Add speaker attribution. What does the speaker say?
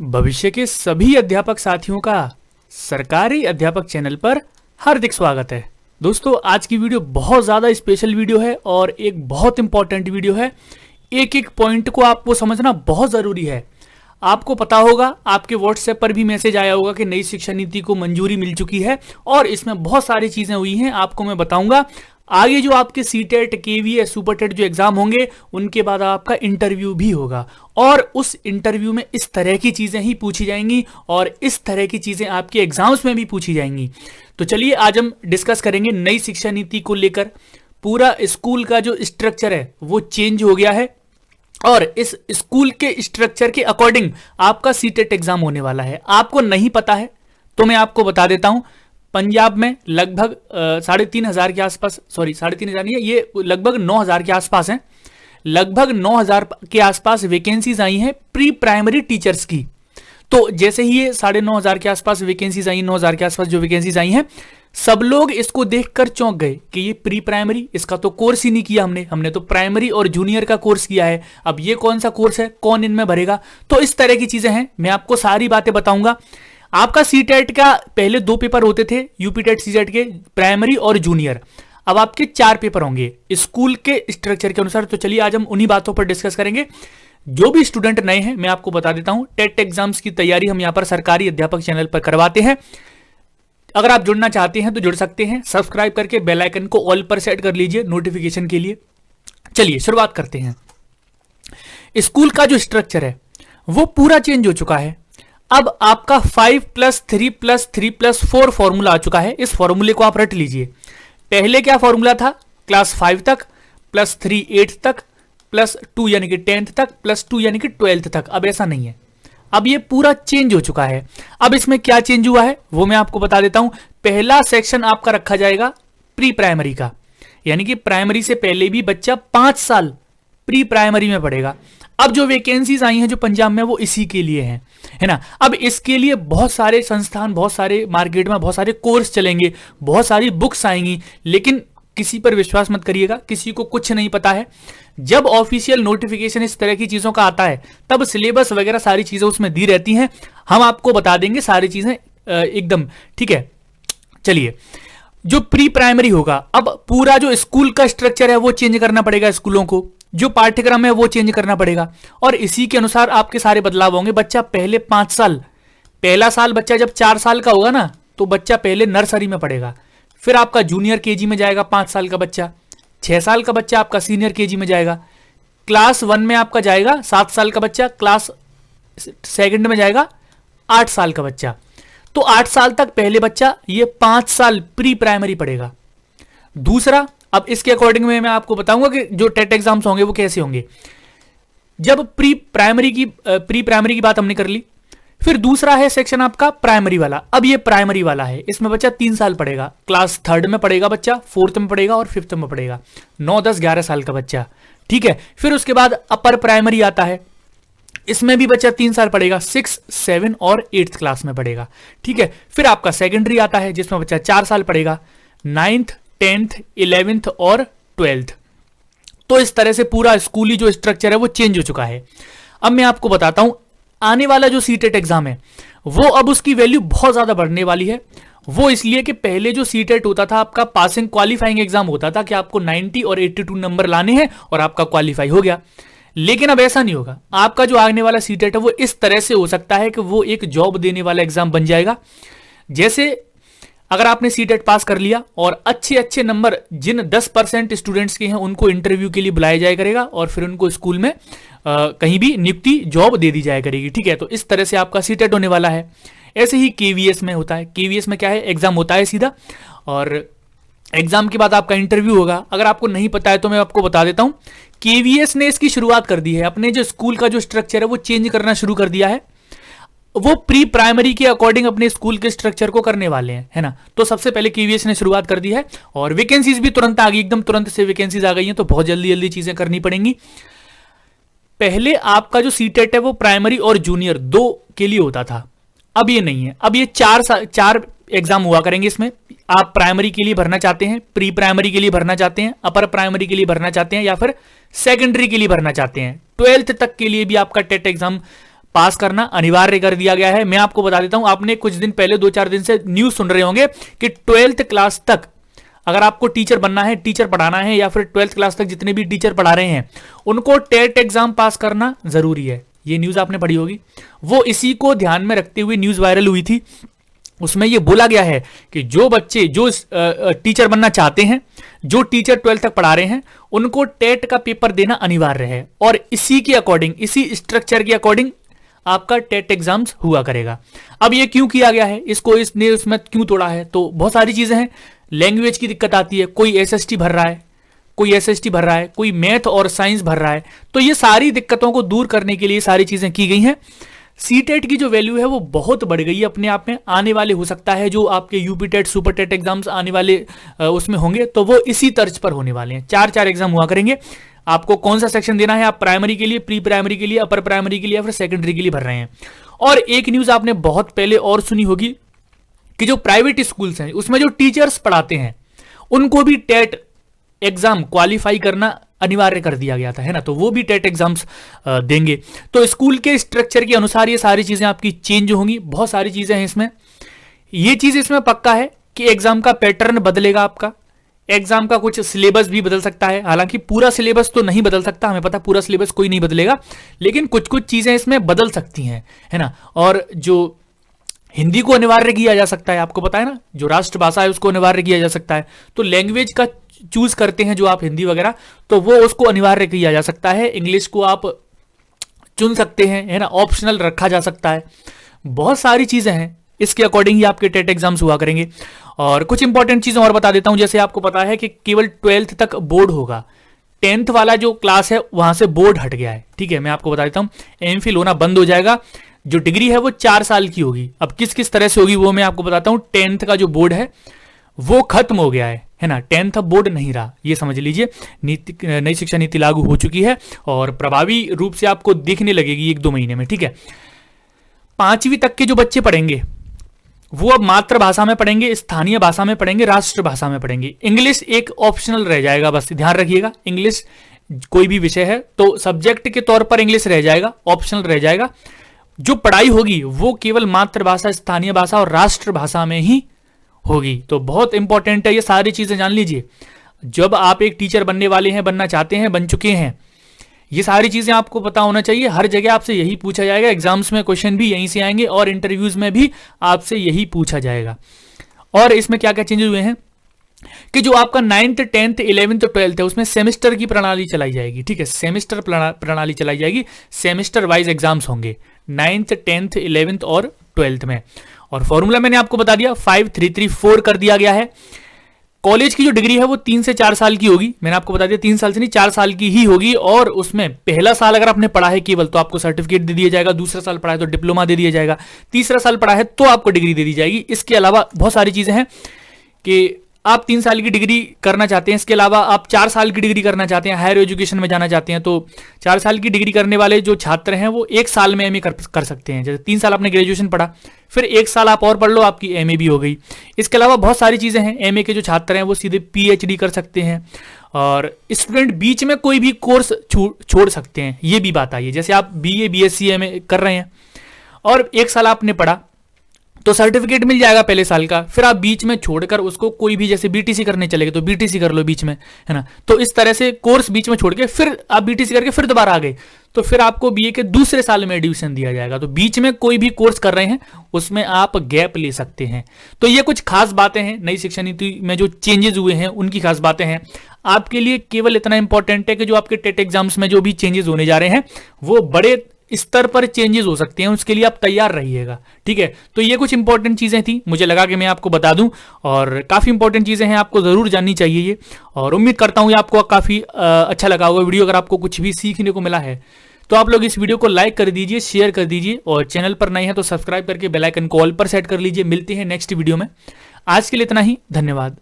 Speaker 1: भविष्य के सभी अध्यापक साथियों का सरकारी अध्यापक चैनल पर हार्दिक स्वागत है। दोस्तों, आज की वीडियो बहुत ज़्यादा स्पेशल वीडियो है और एक बहुत इंपॉर्टेंट वीडियो है। एक एक पॉइंट को आपको समझना बहुत ज़रूरी है। आपको पता होगा, आपके व्हाट्सएप पर भी मैसेज आया होगा कि नई शिक्षा नीति को मंजूरी मिल चुकी है और इसमें बहुत सारी चीज़ें हुई हैं। आपको मैं बताऊंगा आगे जो आपके सीटेट, केवीएस, सुपरटेट जो एग्जाम होंगे उनके बाद आपका इंटरव्यू भी होगा और उस इंटरव्यू में इस तरह की चीजें ही पूछी जाएंगी और इस तरह की चीजें आपके एग्जाम्स में भी पूछी जाएंगी। तो चलिए आज हम डिस्कस करेंगे नई शिक्षा नीति को लेकर। पूरा स्कूल का जो स्ट्रक्चर है वो चेंज हो गया है और इस स्कूल के स्ट्रक्चर के अकॉर्डिंग आपका सीटेट एग्जाम होने वाला है। आपको नहीं पता है तो मैं आपको बता देता हूं। पंजाब में लगभग 3,500 के आसपास, सॉरी 3,500 नहीं है, ये लगभग 9,000 के आसपास है। लगभग 9,000 के आसपास वैकेंसीज आई हैं प्री प्राइमरी टीचर्स की। तो जैसे ही ये 9,500 के आसपास वैकेंसीज आई, 9,000 के आसपास जो वैकेंसीज आई हैं, सब लोग इसको देखकर चौंक गए कि ये प्री प्राइमरी, इसका तो कोर्स ही नहीं किया हमने तो प्राइमरी और जूनियर का कोर्स किया है। अब ये कौन सा कोर्स है, कौन इनमें भरेगा? तो इस तरह की चीजें हैं, मैं आपको सारी बातें बताऊंगा। आपका सीटेट का पहले 2 पेपर होते थे, यूपीटेट सीटेट के, प्राइमरी और जूनियर। अब आपके 4 पेपर होंगे स्कूल के स्ट्रक्चर के अनुसार। तो चलिए आज हम उन्हीं बातों पर डिस्कस करेंगे। जो भी स्टूडेंट नए हैं मैं आपको बता देता हूं, टेट एग्जाम्स की तैयारी हम यहां पर सरकारी अध्यापक चैनल पर करवाते हैं। अगर आप जुड़ना चाहते हैं तो जुड़ सकते हैं। सब्सक्राइब करके बेल आइकन को ऑल पर सेट कर लीजिए नोटिफिकेशन के लिए। चलिए शुरुआत करते हैं। स्कूल का जो स्ट्रक्चर है वो पूरा चेंज हो चुका है। अब आपका 5+3+3+4 फॉर्मूला आ चुका है। इस फॉर्मूले को आप रट लीजिए। पहले क्या फॉर्मूला था? क्लास 5 तक, +3 8th तक, +2 यानी कि 10th तक, +2 यानी कि 12th तक। अब ऐसा नहीं है, अब ये पूरा चेंज हो चुका है। अब इसमें क्या चेंज हुआ है वो मैं आपको बता देता हूं। पहला सेक्शन आपका रखा जाएगा प्री प्राइमरी का, यानी कि प्राइमरी से पहले भी बच्चा 5 साल प्री प्राइमरी में पढ़ेगा। अब जो वैकेंसीज आई हैं जो पंजाब में वो इसी के लिए हैं, है ना। अब इसके लिए बहुत सारे संस्थान, बहुत सारे मार्केट में बहुत सारे कोर्स चलेंगे, बहुत सारी बुक्स आएंगी, लेकिन किसी पर विश्वास मत करिएगा, किसी को कुछ नहीं पता है। जब ऑफिशियल नोटिफिकेशन इस तरह की चीजों का आता है तब सिलेबस वगैरह सारी चीजें उसमें दी रहती हैं। हम आपको बता देंगे सारी चीजें एकदम, ठीक है। चलिए, जो प्री प्राइमरी होगा, अब पूरा जो स्कूल का स्ट्रक्चर है वो चेंज करना पड़ेगा। स्कूलों को जो पाठ्यक्रम है वो चेंज करना पड़ेगा और इसी के अनुसार आपके सारे बदलाव होंगे। बच्चा पहले 5 साल, पहला साल बच्चा जब 4 साल का होगा ना, तो बच्चा पहले नर्सरी में पढ़ेगा, फिर आपका जूनियर केजी में जाएगा 5 साल का बच्चा, 6 साल का बच्चा आपका सीनियर केजी में जाएगा, क्लास 1 में आपका जाएगा 7 साल का बच्चा, क्लास 2 में जाएगा 8 साल का बच्चा। तो 8 साल तक पहले बच्चा ये 5 साल प्री प्राइमरी पढ़ेगा। दूसरा, अब इसके अकॉर्डिंग में मैं आपको बताऊंगा कि जो टेट एग्जाम्स होंगे वो कैसे होंगे। जब प्री प्राइमरी की बात हमने कर ली, फिर दूसरा है सेक्शन आपका प्राइमरी वाला। अब ये प्राइमरी वाला है, इसमें बच्चा 3 साल पढ़ेगा। क्लास 3rd में पढ़ेगा बच्चा, 4th में पढ़ेगा और 5th में पढ़ेगा। 9, 10, 11 साल का बच्चा, ठीक है। फिर उसके बाद अपर प्राइमरी आता है, इसमें भी बच्चा 3 साल पढ़ेगा, 6, 7 और 8th क्लास में पढ़ेगा, ठीक है। फिर आपका सेकेंडरी आता है जिसमें बच्चा 4 साल पढ़ेगा, 9th, 10th, 11th और 12th। तो इस तरह से पूरा स्कूली जो स्ट्रक्चर है वो चेंज हो चुका है। अब मैं आपको बताता हूं, आने वाला जो सीटेट एग्जाम है वो अब उसकी वैल्यू बहुत ज्यादा बढ़ने वाली है। वो इसलिए कि पहले जो सीटेट होता था आपका पासिंग क्वालिफाइंग एग्जाम होता था कि आपको 90 और 82 नंबर लाने हैं और आपका क्वालिफाई हो गया। लेकिन अब ऐसा नहीं होगा। आपका जो आने वाला सीटेट है वो इस तरह से हो सकता है कि वो एक जॉब देने वाला एग्जाम बन जाएगा। जैसे अगर आपने सीटेट पास कर लिया और अच्छे अच्छे नंबर जिन 10% स्टूडेंट्स के हैं उनको इंटरव्यू के लिए बुलाया जाया करेगा और फिर उनको स्कूल में कहीं भी नियुक्ति, जॉब दे दी जाया करेगी, ठीक है। तो इस तरह से आपका सीटेट होने वाला है। ऐसे ही केवीएस में होता है। केवीएस में क्या है, एग्जाम होता है सीधा और एग्जाम के बाद आपका इंटरव्यू होगा। अगर आपको नहीं पता है तो मैं आपको बता देता हूं, केवीएस ने इसकी शुरुआत कर दी है। अपने जो स्कूल का जो स्ट्रक्चर है वो चेंज करना शुरू कर दिया है। वो प्री प्राइमरी के अकॉर्डिंग अपने स्कूल के स्ट्रक्चर को करने वाले हैं, है ना। तो सबसे पहले केवीएस ने शुरुआत कर दी है और वैकेंसीज भी तुरंत आ गई, एकदम तुरंत से वैकेंसीज आ गई हैं। तो बहुत जल्दी जल्दी चीजें करनी पड़ेंगी। पहले आपका जो सीटेट है वो प्राइमरी और जूनियर 2 के लिए होता था, अब ये नहीं है। अब ये 4 एग्जाम हुआ करेंगे। इसमें आप प्राइमरी के लिए भरना चाहते हैं, प्री प्राइमरी के लिए भरना चाहते हैं, अपर प्राइमरी के लिए भरना चाहते हैं या फिर सेकेंडरी के लिए भरना चाहते हैं, 12th तक के लिए भी आपका टेट एग्जाम पास करना अनिवार्य कर दिया गया है। मैं आपको बता देता हूं, आपने कुछ दिन पहले 2-4 दिन से न्यूज सुन रहे होंगे कि 12th क्लास तक अगर आपको टीचर बनना है, टीचर पढ़ाना है, या फिर 12th क्लास तक जितने भी टीचर पढ़ा रहे हैं उनको टेट एग्जाम पास करना जरूरी है। ये न्यूज आपने पढ़ी होगी। वो इसी को ध्यान में रखते हुए न्यूज वायरल हुई थी। उसमें ये बोला गया है कि जो बच्चे जो टीचर बनना चाहते हैं, जो टीचर 12th तक पढ़ा रहे हैं, उनको टेट का पेपर देना अनिवार्य है और इसी के अकॉर्डिंग, इसी स्ट्रक्चर के अकॉर्डिंग आपका टेट एग्जाम्स हुआ करेगा। अब ये क्यों किया गया है, इसको इसने उसमें क्यों तोड़ा है, तो बहुत सारी चीजें हैं। लैंग्वेज की दिक्कत आती है, कोई एसएसटी भर रहा है, कोई एसएसटी भर रहा है, कोई मैथ और साइंस भर रहा है, तो ये सारी दिक्कतों को दूर करने के लिए सारी चीजें की गई हैं। सीटेट की जो वैल्यू है वो बहुत बढ़ गई है अपने आप में। आने वाले हो सकता है जो आपके UP TET, super TET exams आने वाले उसमें होंगे तो वो इसी तर्ज पर होने वाले हैं। 4 एग्जाम हुआ करेंगे। आपको कौन सा सेक्शन देना है, आप प्राइमरी के लिए, प्री प्राइमरी के लिए, अपर प्राइमरी के लिए या फिर सेकेंडरी के लिए भर रहे हैं। और एक न्यूज आपने बहुत पहले और सुनी होगी कि जो प्राइवेट स्कूल्स हैं उसमें जो टीचर्स पढ़ाते हैं उनको भी टेट एग्जाम क्वालिफाई करना अनिवार्य कर दिया गया था, है ना, तो वो भी टेट एग्जाम्स देंगे। तो स्कूल के स्ट्रक्चर के अनुसार ये सारी चीजें आपकी चेंज होंगी। बहुत सारी चीजें हैं इसमें। ये चीज इसमें पक्का है कि एग्जाम का पैटर्न बदलेगा, आपका एग्जाम का कुछ सिलेबस भी बदल सकता है। हालांकि पूरा सिलेबस तो नहीं बदल सकता, हमें पता पूरा सिलेबस कोई नहीं बदलेगा, लेकिन कुछ कुछ चीजें इसमें बदल सकती हैं, है ना। और जो हिंदी को अनिवार्य किया जा सकता है, आपको पता है ना, जो राष्ट्रभाषा है उसको अनिवार्य किया जा सकता है। तो लैंग्वेज का चूज करते हैं जो आप हिंदी वगैरह, तो वो उसको अनिवार्य किया जा सकता है। इंग्लिश को आप चुन सकते हैं, है ना, ऑप्शनल रखा जा सकता है। बहुत सारी चीजें हैं, इसके अकॉर्डिंग ही आपके टेट एग्जाम्स हुआ करेंगे। और कुछ इंपॉर्टेंट चीजें और बता देता हूं, जैसे आपको पता है कि केवल 12th तक बोर्ड होगा। 10th वाला जो क्लास है वहां से बोर्ड हट गया है, ठीक है। मैं आपको बता देता हूं, एमफिल होना बंद हो जाएगा। जो डिग्री है वो 4 साल की होगी। अब किस किस तरह से होगी वो मैं आपको बताता हूं। 10th का जो बोर्ड है वो खत्म हो गया है ना, 10th अब बोर्ड नहीं रहा, ये समझ लीजिए। नई शिक्षा नीति लागू हो चुकी है और प्रभावी रूप से आपको दिखने लगेगी 1-2 महीने में, ठीक है। 5वीं तक के जो बच्चे पढ़ेंगे वो अब मातृभाषा में पढ़ेंगे, स्थानीय भाषा में पढ़ेंगे, राष्ट्रभाषा में पढ़ेंगे। इंग्लिश एक ऑप्शनल रह जाएगा, बस ध्यान रखिएगा। इंग्लिश कोई भी विषय है तो सब्जेक्ट के तौर पर इंग्लिश रह जाएगा, ऑप्शनल रह जाएगा। जो पढ़ाई होगी वो केवल मातृभाषा, स्थानीय भाषा और राष्ट्रभाषा में ही होगी। तो बहुत इंपॉर्टेंट है, ये सारी चीजें जान लीजिए। जब आप एक टीचर बनने वाले हैं, बनना चाहते हैं, बन चुके हैं, ये सारी चीजें आपको पता होना चाहिए। हर जगह आपसे यही पूछा जाएगा, एग्जाम्स में क्वेश्चन भी यहीं से आएंगे और इंटरव्यूज में भी आपसे यही पूछा जाएगा। और इसमें क्या क्या चेंजेस हुए हैं कि जो आपका 9th 10th 11th 12th है उसमें सेमेस्टर की प्रणाली चलाई जाएगी, ठीक है। सेमेस्टर प्रणाली चलाई जाएगी, सेमेस्टर वाइज एग्जाम्स होंगे 9th 10th 11th और 12th में। और फॉर्मूला मैंने आपको बता दिया, 5334 कर दिया गया है। कॉलेज की जो डिग्री है वो 3 से 4 साल की होगी। मैंने आपको बता दिया 3 साल से नहीं, 4 साल की ही होगी। और उसमें पहला साल अगर आपने पढ़ा है केवल तो आपको सर्टिफिकेट दे दिया जाएगा, दूसरा साल पढ़ा है तो डिप्लोमा दे दिया जाएगा, तीसरा साल पढ़ा है तो आपको डिग्री दे दी जाएगी। इसके अलावा बहुत सारी चीजें हैं कि आप 3 साल की डिग्री करना चाहते हैं, इसके अलावा आप 4 साल की डिग्री करना चाहते हैं, हायर एजुकेशन में जाना चाहते हैं, तो 4 साल की डिग्री करने वाले जो छात्र हैं वो 1 साल में एमए कर सकते हैं। जैसे 3 साल आपने ग्रेजुएशन पढ़ा, फिर 1 साल आप और पढ़ लो, आपकी एमए भी हो गई। इसके अलावा बहुत सारी चीजें हैं। एमए के जो छात्र हैं वो सीधे पीएचडी कर सकते हैं। और स्टूडेंट बीच में कोई भी कोर्स छोड़ सकते हैं, ये भी बात आई है। जैसे आप बीए बीएससी एमए कर रहे हैं और 1 साल आपने पढ़ा तो सर्टिफिकेट मिल जाएगा पहले साल का, फिर आप बीच में छोड़कर उसको कोई भी, जैसे बीटीसी करने चले गए तो बीटीसी कर लो बीच में, है ना। तो इस तरह से कोर्स बीच में छोड़ के फिर आप बीटीसी करके फिर दोबारा आ गए तो फिर आपको बीए के दूसरे साल में एडमिशन दिया जाएगा। तो बीच में कोई भी कोर्स कर रहे हैं उसमें आप गैप ले सकते हैं। तो ये कुछ खास बातें हैं नई शिक्षा नीति में जो चेंजेस हुए हैं, उनकी खास बातें हैं। आपके लिए केवल इतना इंपॉर्टेंट है कि जो आपके टेट एग्जाम्स में जो भी चेंजेस होने जा रहे हैं वो बड़े स्तर पर चेंजेस हो सकते हैं, उसके लिए आप तैयार रहिएगा, ठीक है। तो ये कुछ इंपॉर्टेंट चीजें थी, मुझे लगा कि मैं आपको बता दूं, और काफी इंपॉर्टेंट चीजें हैं, आपको जरूर जाननी चाहिए ये। और उम्मीद करता हूं ये आपको काफी अच्छा लगा होगा वीडियो। अगर आपको कुछ भी सीखने को मिला है तो आप लोग इस वीडियो को लाइक कर दीजिए, शेयर कर दीजिए, और चैनल पर नए हैं तो सब्सक्राइब करके बेल आइकन को ऑल पर सेट कर लीजिए। मिलते हैं नेक्स्ट वीडियो में। आज के लिए इतना ही, धन्यवाद।